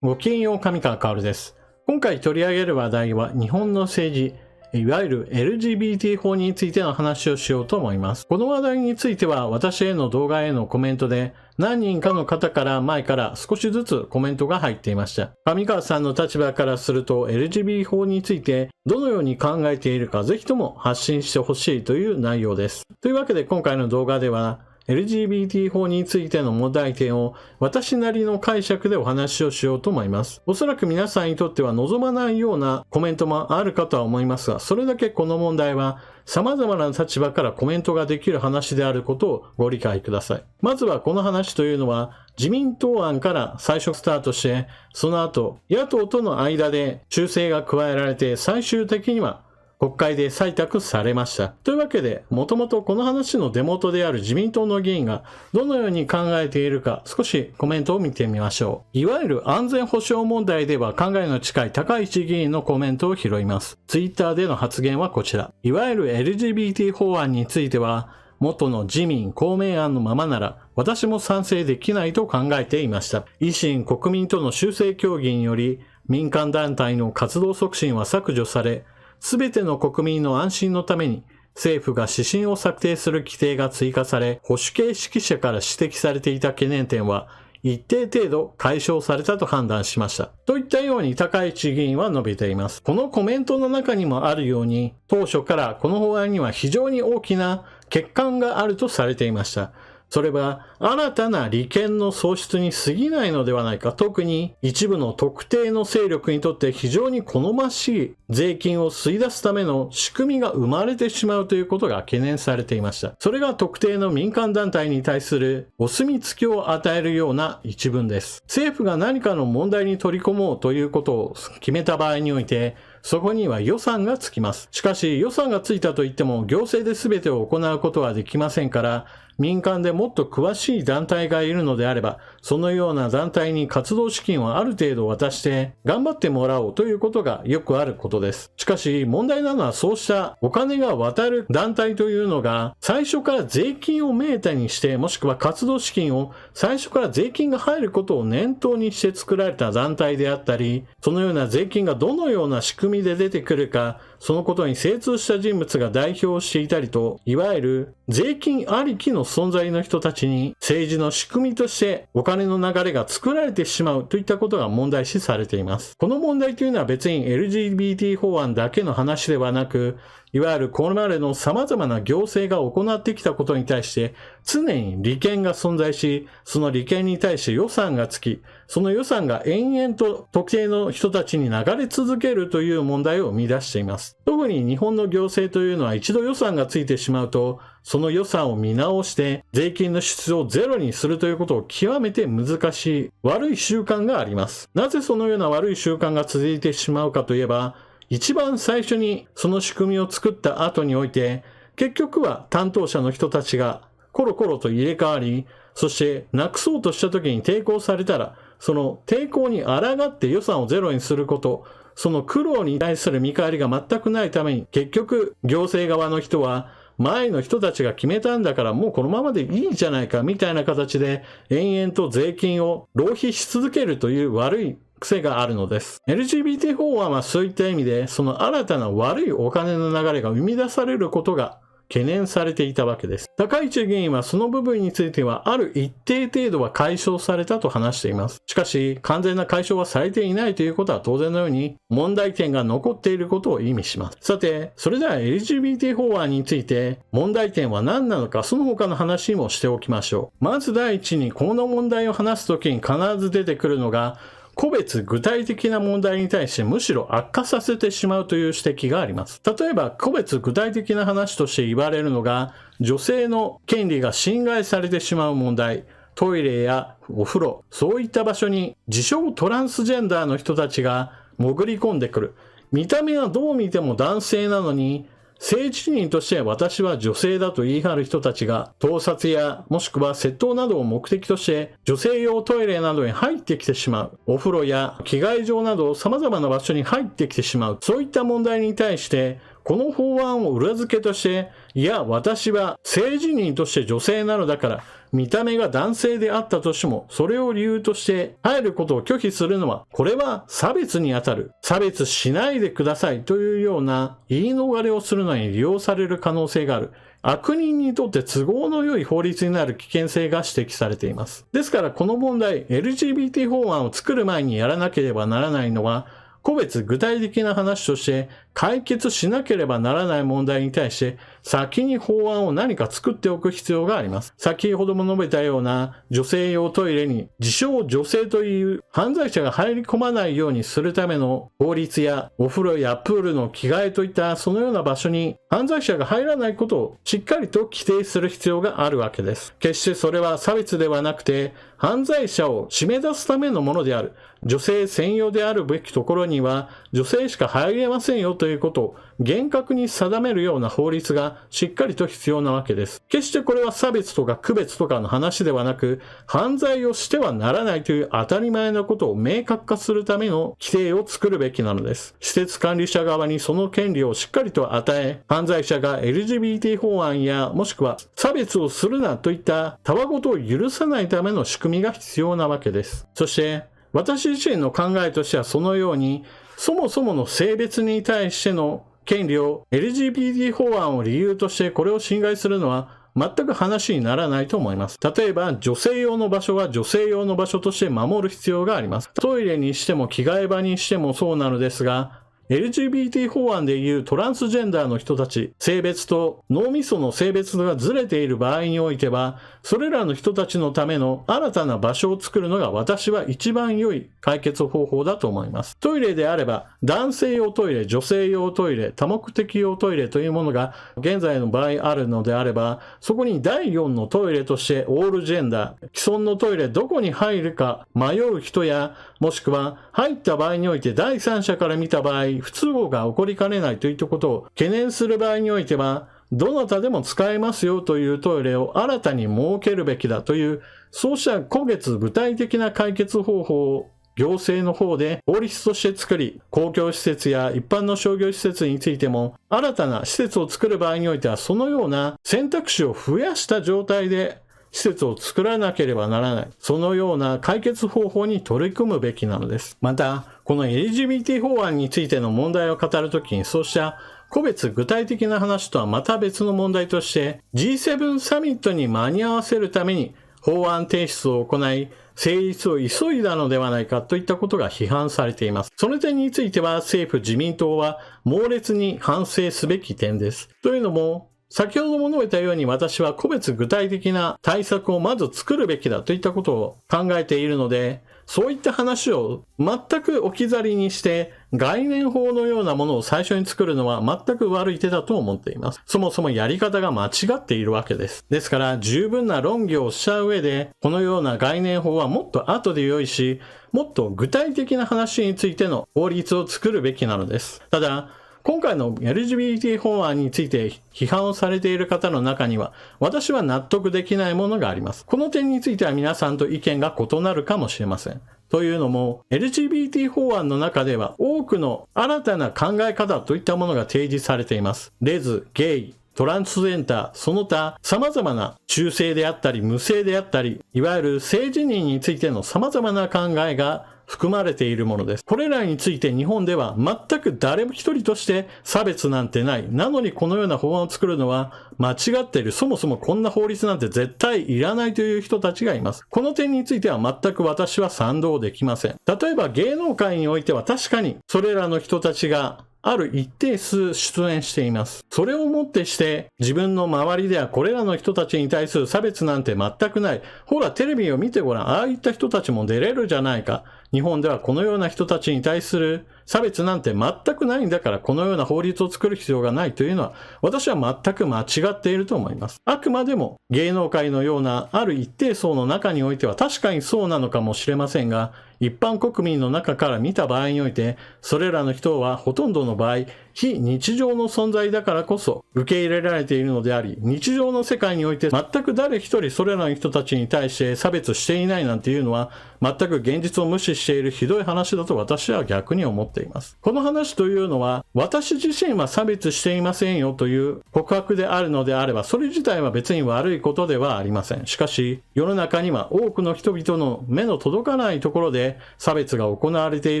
ごきげんよう、上川薫です。今回取り上げる話題は日本の政治、いわゆる LGBT 法についての話をしようと思います。この話題については私への動画へのコメントで何人かの方から前から少しずつコメントが入っていました。上川さんの立場からすると LGBT 法についてどのように考えているかぜひとも発信してほしいという内容です。というわけで今回の動画ではLGBT 法についての問題点を私なりの解釈でお話をしようと思います。おそらく皆さんにとっては望まないようなコメントもあるかとは思いますが、それだけこの問題は様々な立場からコメントができる話であることをご理解ください。まずはこの話というのは自民党案から最初スタートして、その後野党との間で修正が加えられて最終的には国会で採択されました。というわけで、もともとこの話の出元である自民党の議員がどのように考えているか少しコメントを見てみましょう。いわゆる安全保障問題では考えの近い高市議員のコメントを拾います。ツイッターでの発言はこちら。いわゆる LGBT 法案については、元の自民公明案のままなら私も賛成できないと考えていました。維新国民との修正協議により民間団体の活動促進は削除され、すべての国民の安心のために政府が指針を策定する規定が追加され、保守系指揮者から指摘されていた懸念点は一定程度解消されたと判断しました。といったように高市議員は述べています。このコメントの中にもあるように、当初からこの法案には非常に大きな欠陥があるとされていました。それは新たな利権の創出に過ぎないのではないか。特に一部の特定の勢力にとって非常に好ましい税金を吸い出すための仕組みが生まれてしまうということが懸念されていました。それが特定の民間団体に対するお墨付きを与えるような一文です。政府が何かの問題に取り込もうということを決めた場合において、そこには予算がつきます。しかし予算がついたといっても行政で全てを行うことはできませんから、民間でもっと詳しい団体がいるのであれば、そのような団体に活動資金をある程度渡して頑張ってもらおうということがよくあることです。しかし問題なのはそうしたお金が渡る団体というのが最初から税金をメータにして、もしくは活動資金を最初から税金が入ることを念頭にして作られた団体であったり、そのような税金がどのような仕組みで出てくるか、そのことに精通した人物が代表していたりと、いわゆる税金ありきの存在の人たちに政治の仕組みとしてお金の流れが作られてしまうといったことが問題視されています。この問題というのは別に LGBT 法案だけの話ではなく、いわゆるこれまでの様々な行政が行ってきたことに対して常に利権が存在し、その利権に対して予算がつき、その予算が延々と特定の人たちに流れ続けるという問題を生み出しています。特に日本の行政というのは一度予算がついてしまうと、その予算を見直して税金の支出をゼロにするということを極めて難しい悪い習慣があります。なぜそのような悪い習慣が続いてしまうかといえば、一番最初にその仕組みを作った後において、結局は担当者の人たちがコロコロと入れ替わり、そしてなくそうとした時に抵抗されたら、その抵抗に抗って予算をゼロにすること、その苦労に対する見返りが全くないために、結局行政側の人は前の人たちが決めたんだからもうこのままでいいじゃないかみたいな形で延々と税金を浪費し続けるという悪い癖があるのです。LGBT 法案はそういった意味でその新たな悪いお金の流れが生み出されることが懸念されていたわけです。高市議員はその部分についてはある一定程度は解消されたと話しています。しかし完全な解消はされていないということは当然のように問題点が残っていることを意味します。さて、それでは LGBT 法案について問題点は何なのか、その他の話もしておきましょう。まず第一にこの問題を話すときに必ず出てくるのが、個別具体的な問題に対してむしろ悪化させてしまうという指摘があります。例えば個別具体的な話として言われるのが、女性の権利が侵害されてしまう問題、トイレやお風呂、そういった場所に自称トランスジェンダーの人たちが潜り込んでくる。見た目はどう見ても男性なのに、政治人として私は女性だと言い張る人たちが盗撮やもしくは窃盗などを目的として女性用トイレなどに入ってきてしまう。お風呂や着替え場など様々な場所に入ってきてしまう。そういった問題に対してこの法案を裏付けとして、いや、私は性自認として女性なのだから、見た目が男性であったとしても、それを理由として入ることを拒否するのは、これは差別にあたる。差別しないでくださいというような言い逃れをするのに利用される可能性がある。悪人にとって都合の良い法律になる危険性が指摘されています。ですからこの問題、LGBT 法案を作る前にやらなければならないのは、個別具体的な話として解決しなければならない問題に対して先に法案を何か作っておく必要があります。先ほども述べたような女性用トイレに自称女性という犯罪者が入り込まないようにするための法律やお風呂やプールの着替えといったそのような場所に犯罪者が入らないことをしっかりと規定する必要があるわけです。決してそれは差別ではなくて犯罪者を締め出すためのものである。女性専用であるべきところには女性しか入れませんよということを厳格に定めるような法律がしっかりと必要なわけです。決してこれは差別とか区別とかの話ではなく、犯罪をしてはならないという当たり前のことを明確化するための規定を作るべきなのです。施設管理者側にその権利をしっかりと与え、犯罪者が LGBT 法案やもしくは差別をするなといったたわごとを許さないための仕組みが必要なわけです。そして私自身の考えとしてはそのように、そもそもの性別に対しての権利を LGBT 法案を理由としてこれを侵害するのは全く話にならないと思います。例えば女性用の場所は女性用の場所として守る必要があります。トイレにしても着替え場にしてもそうなのですが、LGBT 法案でいうトランスジェンダーの人たち、性別と脳みその性別がずれている場合においては、それらの人たちのための新たな場所を作るのが私は一番良い解決方法だと思います。トイレであれば、男性用トイレ、女性用トイレ、多目的用トイレというものが現在の場合あるのであれば、そこに第4のトイレとしてオールジェンダー、既存のトイレどこに入るか迷う人や、もしくは入った場合において第三者から見た場合、不都合が起こりかねないといったことを懸念する場合においては、どなたでも使えますよというトイレを新たに設けるべきだという、そうした個別具体的な解決方法を行政の方で法律として作り、公共施設や一般の商業施設についても、新たな施設を作る場合においては、そのような選択肢を増やした状態で施設を作らなければならない。そのような解決方法に取り組むべきなのです。また、この LGBT 法案についての問題を語るときに、そうした個別具体的な話とはまた別の問題として、G7 サミットに間に合わせるために法案提出を行い、成立を急いだのではないかといったことが批判されています。その点については政府自民党は猛烈に反省すべき点です。というのも、先ほども述べたように私は個別具体的な対策をまず作るべきだといったことを考えているので、そういった話を全く置き去りにして概念法のようなものを最初に作るのは全く悪い手だと思っています。そもそもやり方が間違っているわけです。ですから十分な論議をした上で、このような概念法はもっと後で良いし、もっと具体的な話についての法律を作るべきなのです。ただ、今回の LGBT 法案について批判をされている方の中には、私は納得できないものがあります。この点については皆さんと意見が異なるかもしれません。というのも、LGBT 法案の中では多くの新たな考え方といったものが提示されています。レズ、ゲイ、トランスジェンダー、その他様々な中性であったり無性であったり、いわゆる性自認についての様々な考えが含まれているものです。これらについて日本では全く誰も一人として差別なんてない。なのにこのような法案を作るのは間違っている。そもそもこんな法律なんて絶対いらないという人たちがいます。この点については全く私は賛同できません。例えば芸能界においては確かにそれらの人たちがある一定数出演しています。それをもってして自分の周りではこれらの人たちに対する差別なんて全くない。ほらテレビを見てごらん。ああいった人たちも出れるじゃないか。日本ではこのような人たちに対する差別なんて全くないんだからこのような法律を作る必要がないというのは私は全く間違っていると思います。あくまでも芸能界のようなある一定層の中においては確かにそうなのかもしれませんが、一般国民の中から見た場合においてそれらの人はほとんどの場合非日常の存在だからこそ受け入れられているのであり、日常の世界において全く誰一人それらの人たちに対して差別していないなんていうのは全く現実を無視しているひどい話だと私は逆に思っています。この話というのは、私自身は差別していませんよという告白であるのであれば、それ自体は別に悪いことではありません。しかし、世の中には多くの人々の目の届かないところで差別が行われてい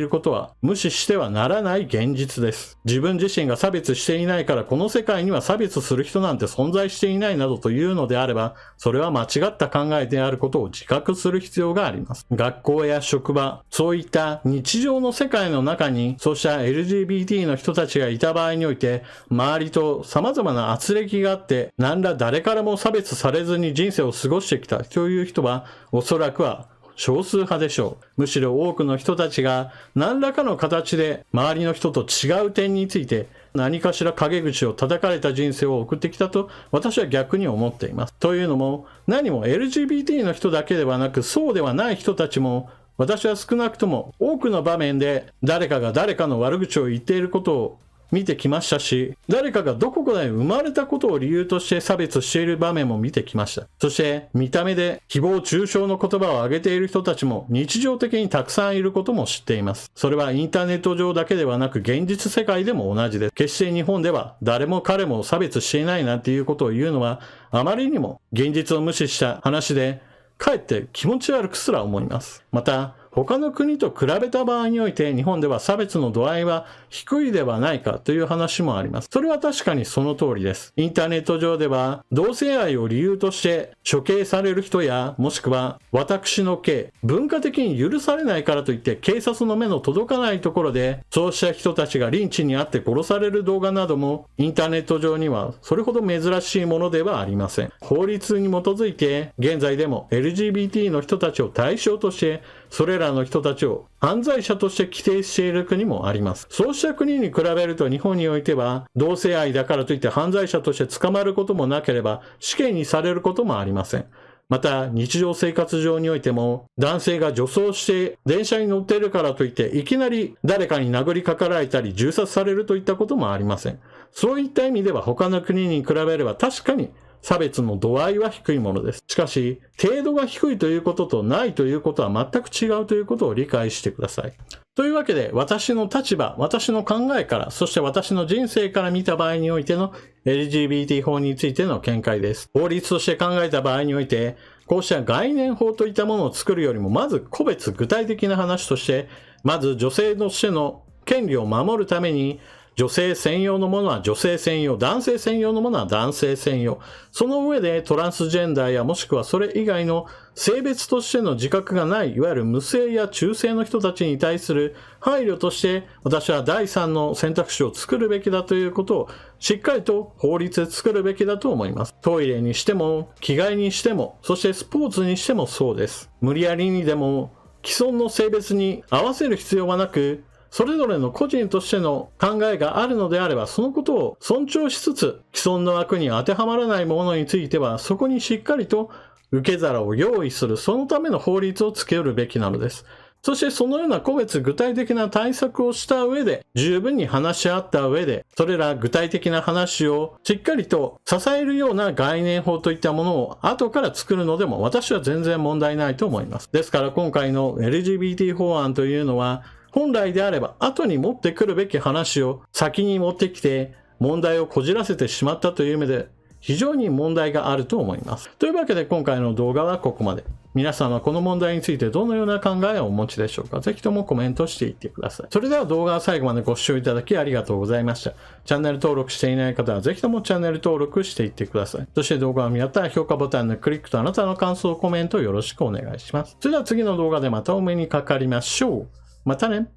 ることは無視してはならない現実です。自分自身が差別していないからこの世界には差別する人なんて存在していないなどというのであれば、それは間違った考えであることを自覚する必要があります。学校や職場、そういった日常の世界の中にそうした LGBT の人たちがいた場合において、周りと様々な圧力があって、何ら誰からも差別されずに人生を過ごしてきたという人は、おそらくは少数派でしょう。むしろ多くの人たちが何らかの形で周りの人と違う点について何かしら陰口を叩かれた人生を送ってきたと私は逆に思っています。というのも何も LGBT の人だけではなくそうではない人たちも私は少なくとも多くの場面で誰かが誰かの悪口を言っていることを見てきましたし、誰かがどこかで生まれたことを理由として差別している場面も見てきました。そして見た目で誹謗中傷の言葉を上げている人たちも日常的にたくさんいることも知っています。それはインターネット上だけではなく現実世界でも同じです。決して日本では誰も彼も差別していないなんていうことを言うのはあまりにも現実を無視した話で、かえって気持ち悪くすら思います。また他の国と比べた場合において日本では差別の度合いは低いではないかという話もあります。それは確かにその通りです。インターネット上では同性愛を理由として処刑される人や、もしくは私の刑、文化的に許されないからといって警察の目の届かないところでそうした人たちがリンチにあって殺される動画などもインターネット上にはそれほど珍しいものではありません。法律に基づいて現在でも LGBT の人たちを対象としてそれらの人たちを犯罪者として規定している国もあります。そうした国に比べると日本においては同性愛だからといって犯罪者として捕まることもなければ死刑にされることもありません。また日常生活上においても男性が女装して電車に乗っているからといっていきなり誰かに殴りかかられたり銃殺されるといったこともありません。そういった意味では他の国に比べれば確かに差別の度合いは低いものです。しかし、程度が低いということとないということは全く違うということを理解してください。というわけで、私の立場、私の考えから、そして私の人生から見た場合においての LGBT 法についての見解です。法律として考えた場合において、こうした概念法といったものを作るよりも、まず個別具体的な話として、まず女性としての権利を守るために、女性専用のものは女性専用、男性専用のものは男性専用。その上でトランスジェンダーやもしくはそれ以外の性別としての自覚がない、いわゆる無性や中性の人たちに対する配慮として私は第三の選択肢を作るべきだということをしっかりと法律で作るべきだと思います。トイレにしても、着替えにしても、そしてスポーツにしてもそうです。無理やりにでも既存の性別に合わせる必要はなく、それぞれの個人としての考えがあるのであれば、そのことを尊重しつつ、既存の枠に当てはまらないものについては、そこにしっかりと受け皿を用意する、そのための法律をつけるべきなのです。そしてそのような個別具体的な対策をした上で、十分に話し合った上で、それら具体的な話をしっかりと支えるような概念法といったものを後から作るのでも私は全然問題ないと思います。ですから今回の LGBT 法案というのは、本来であれば後に持ってくるべき話を先に持ってきて問題をこじらせてしまったという意味で非常に問題があると思います。というわけで今回の動画はここまで。皆さんはこの問題についてどのような考えをお持ちでしょうか。ぜひともコメントしていってください。それでは動画を最後までご視聴いただきありがとうございました。チャンネル登録していない方はぜひともチャンネル登録していってください。そして動画を見合ったら評価ボタンのクリックとあなたの感想、コメントよろしくお願いします。それでは次の動画でまたお目にかかりましょう。またね。